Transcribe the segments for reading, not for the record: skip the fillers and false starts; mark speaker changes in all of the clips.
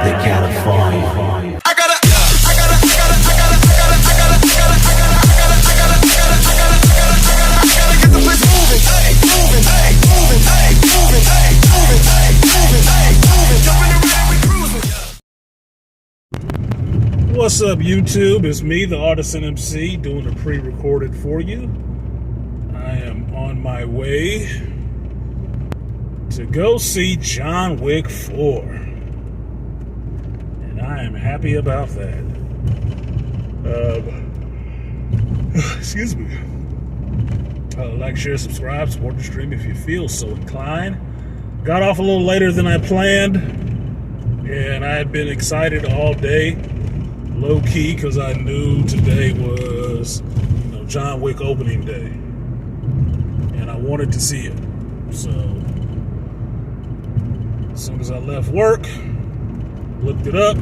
Speaker 1: they gotta find.
Speaker 2: What's up, YouTube? It's me, the artisanmc, doing a pre-recorded for you. I am on my way to go see John Wick 4. And I am happy about that. Excuse me. Like, share, subscribe, support the stream if you feel so inclined. Got off a little later than I planned, and I had been excited all day, low key, because I knew today was, John Wick opening day, and I wanted to see it. So as soon as I left work, looked it up.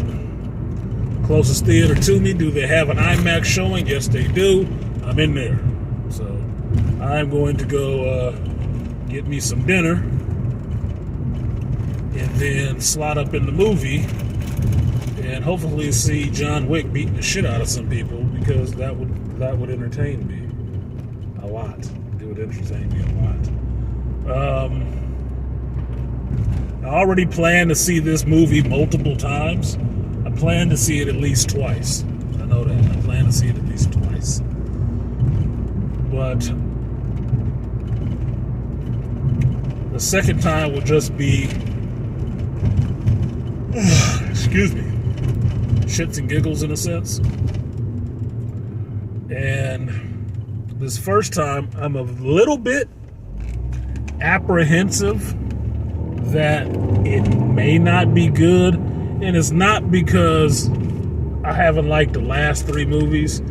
Speaker 2: Closest theater to me, do they have an IMAX showing? Yes, they do. I'm in there. So I'm going to go get me some dinner and then slot up in the movie and hopefully see John Wick beating the shit out of some people, because that would entertain me a lot. It would entertain me a lot. I already plan to see this movie multiple times. I plan to see it at least twice. I know that. I plan to see it at least twice. But the second time will just be, excuse me, shits and giggles in a sense. And this first time, I'm a little bit apprehensive that it may not be good. And it's not because I haven't liked the last three movies.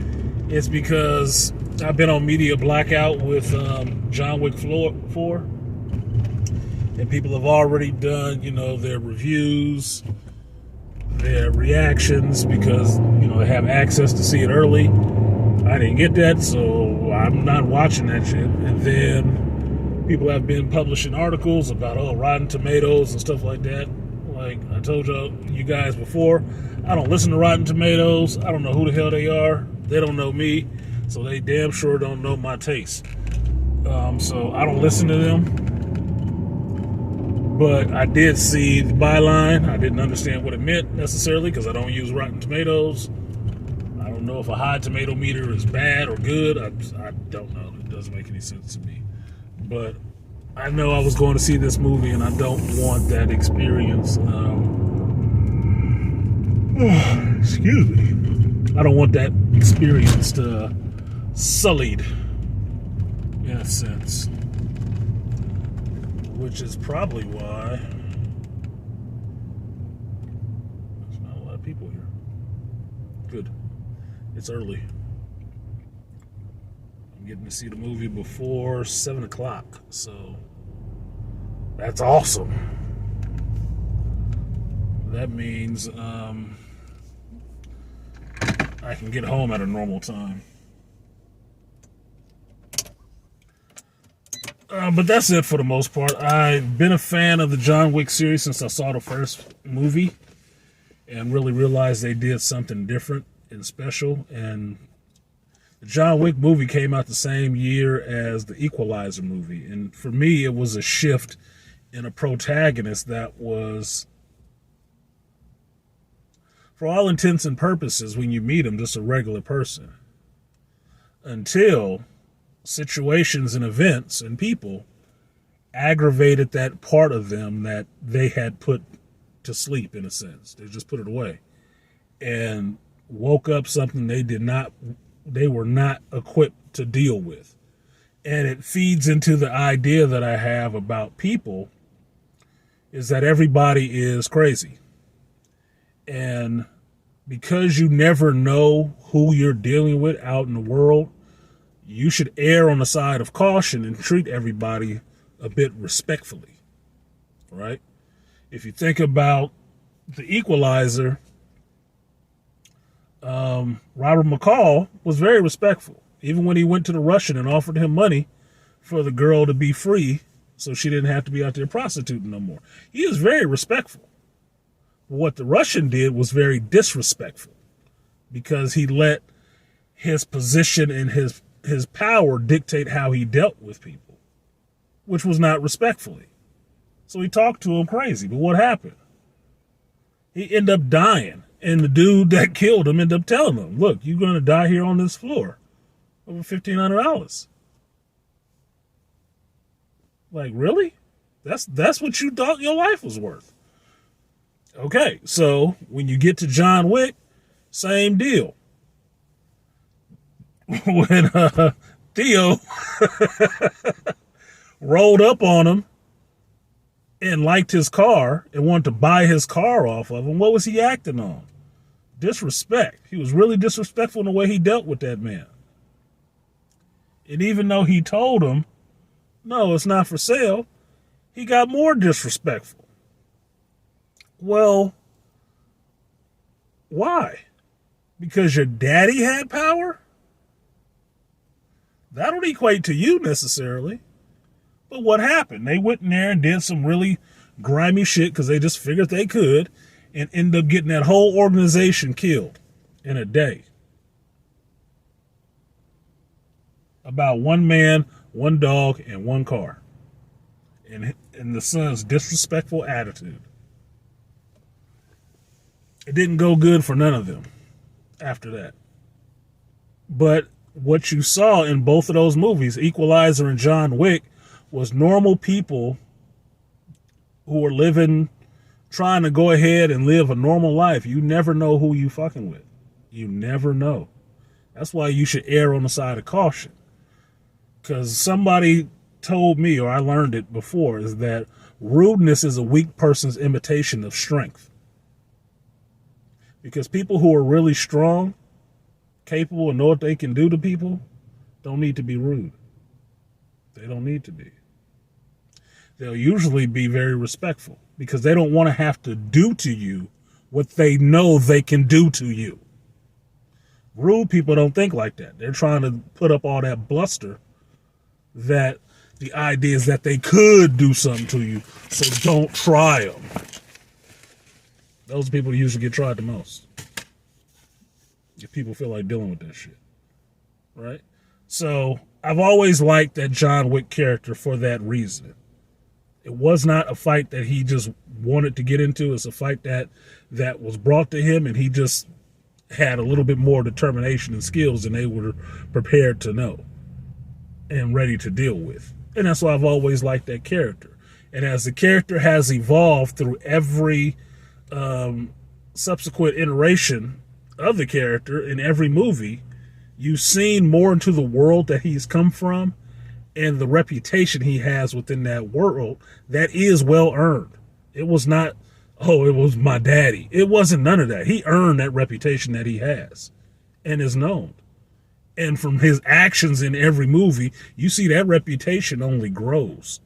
Speaker 2: It's because I've been on media blackout with John Wick 4. And people have already done, their reviews, their reactions, because, they have access to see it early. I didn't get that, so I'm not watching that shit. And then people have been publishing articles about, Rotten Tomatoes and stuff like that. Like I told you guys before, I don't listen to Rotten Tomatoes. I don't know who the hell they are. They don't know me, so they damn sure don't know my taste. So I don't listen to them. But I did see the byline. I didn't understand what it meant necessarily, because I don't use Rotten Tomatoes. I don't know if a high tomato meter is bad or good. I don't know. It doesn't make any sense to me. But I know I was going to see this movie, and I don't want that experience. Excuse me. I don't want that experience sullied, in a sense. Which is probably why there's not a lot of people here. Good. It's early. I'm getting to see the movie before 7 o'clock, so that's awesome. That means I can get home at a normal time. But that's it for the most part. I've been a fan of the John Wick series since I saw the first movie and really realized they did something different and special. And the John Wick movie came out the same year as the Equalizer movie. And for me, it was a shift in a protagonist that was, for all intents and purposes, when you meet him, just a regular person. Until situations and events and people aggravated that part of them that they had put to sleep, in a sense. They just put it away and woke up something they were not equipped to deal with. And it feeds into the idea that I have about people, is that everybody is crazy. And because you never know who you're dealing with out in the world, you should err on the side of caution and treat everybody a bit respectfully, right? If you think about the Equalizer, Robert McCall was very respectful. Even when he went to the Russian and offered him money for the girl to be free so she didn't have to be out there prostituting no more. He is very respectful. What the Russian did was very disrespectful because he let his position and his power dictate how he dealt with people, which was not respectfully. So he talked to him crazy. But what happened? He ended up dying. And the dude that killed him ended up telling him, look, you're going to die here on this floor over $1,500. Like, really? That's what you thought your life was worth. Okay, so when you get to John Wick, same deal. When Theo rolled up on him and liked his car and wanted to buy his car off of him, what was he acting on? Disrespect. He was really disrespectful in the way he dealt with that man. And even though he told him, no, it's not for sale, he got more disrespectful. Well, why? Because your daddy had power? That don't equate to you necessarily. But what happened? They went in there and did some really grimy shit because they just figured they could and ended up getting that whole organization killed in a day. About one man, one dog, and one car. And the son's disrespectful attitude. It didn't go good for none of them after that. But what you saw in both of those movies, Equalizer and John Wick, was normal people who were living, trying to go ahead and live a normal life. You never know who you fucking with. You never know. That's why you should err on the side of caution. Because somebody told me, or I learned it before, is that rudeness is a weak person's imitation of strength. Because people who are really strong, capable, and know what they can do to people, don't need to be rude. They don't need to be. They'll usually be very respectful because they don't want to have to do to you what they know they can do to you. Rude people don't think like that. They're trying to put up all that bluster that the idea is that they could do something to you, so don't try them. Those people usually get tried the most. If people feel like dealing with that shit. Right? So I've always liked that John Wick character for that reason. It was not a fight that he just wanted to get into. It's a fight that was brought to him, and he just had a little bit more determination and skills than they were prepared to know and ready to deal with. And that's why I've always liked that character. And as the character has evolved through every subsequent iteration of the character in every movie, you've seen more into the world that he's come from and the reputation he has within that world that is well earned. It was not, oh, it was my daddy. It wasn't none of that. He earned that reputation that he has and is known. And from his actions in every movie, you see that reputation only grows.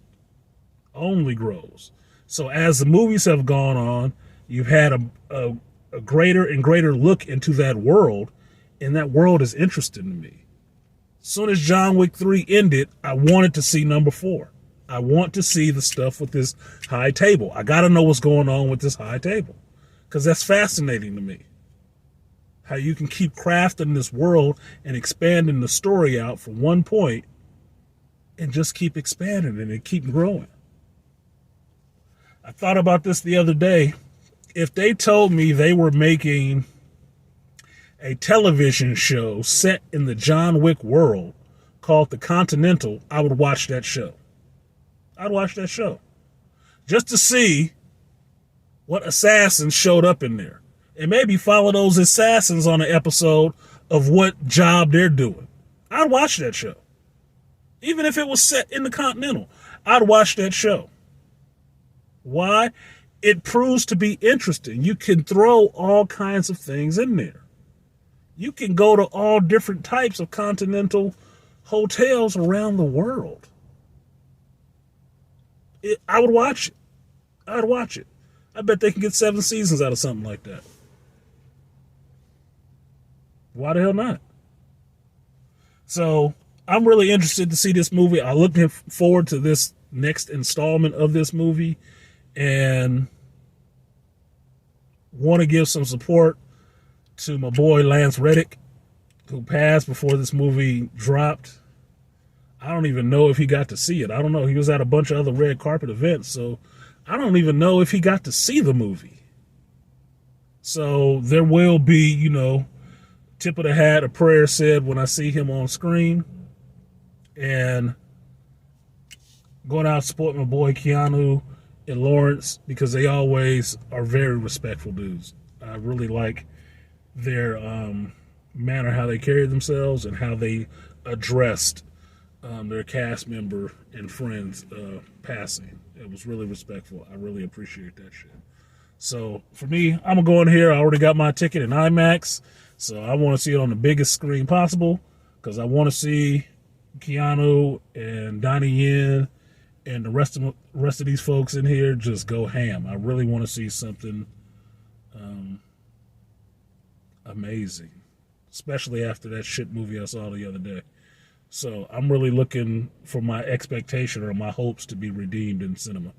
Speaker 2: Only grows. So as the movies have gone on, you've had a greater and greater look into that world, and that world is interesting to me. As soon as John Wick 3 ended, I wanted to see number 4. I want to see the stuff with this high table. I got to know what's going on with this high table, because that's fascinating to me. How you can keep crafting this world and expanding the story out from one point and just keep expanding it and keep growing. I thought about this the other day. If they told me they were making a television show set in the John Wick world called The Continental, I would watch that show. I'd watch that show just to see what assassins showed up in there and maybe follow those assassins on an episode of what job they're doing. I'd watch that show. Even if it was set in the Continental, I'd watch that show. Why? It proves to be interesting. You can throw all kinds of things in there. You can go to all different types of continental hotels around the world. I would watch it. I'd watch it. I bet they can get 7 seasons out of something like that. Why the hell not? So I'm really interested to see this movie. I look forward to this next installment of this movie. And want to give some support to my boy Lance Reddick, who passed before this movie dropped. I don't even know if he got to see it. I don't know. He was at a bunch of other red carpet events, so I don't even know if he got to see the movie. So there will be, you know, tip of the hat, a prayer said when I see him on screen. And going out to support my boy Keanu and Lawrence, because they always are very respectful dudes. I really like their manner, how they carried themselves, and how they addressed their cast member and friends passing. It was really respectful. I really appreciate that shit. So for me, I'm gonna go in here. I already got my ticket in IMAX, so I want to see it on the biggest screen possible, because I want to see Keanu and Donnie Yen and the rest of these folks in here just go ham. I really want to see something amazing, especially after that shit movie I saw the other day. So I'm really looking for my expectation or my hopes to be redeemed in cinema.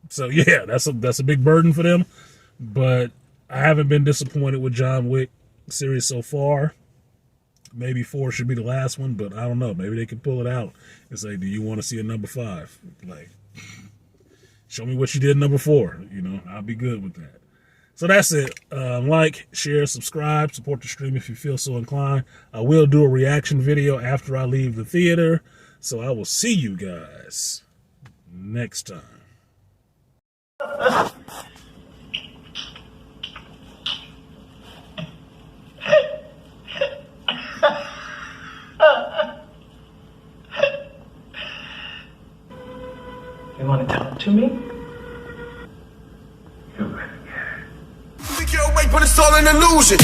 Speaker 2: So yeah, that's a big burden for them, but I haven't been disappointed with John Wick series so far. Maybe 4 should be the last one, but I don't know. Maybe they can pull it out and say, do you want to see a number 5? Like, show me what you did in number 4. You know, I'll be good with that. So that's it. Like, share, subscribe, support the stream if you feel so inclined. I will do a reaction video after I leave the theater. So I will see you guys next time.
Speaker 3: You want to tell it to me?
Speaker 4: We can't wait, but it's all an illusion.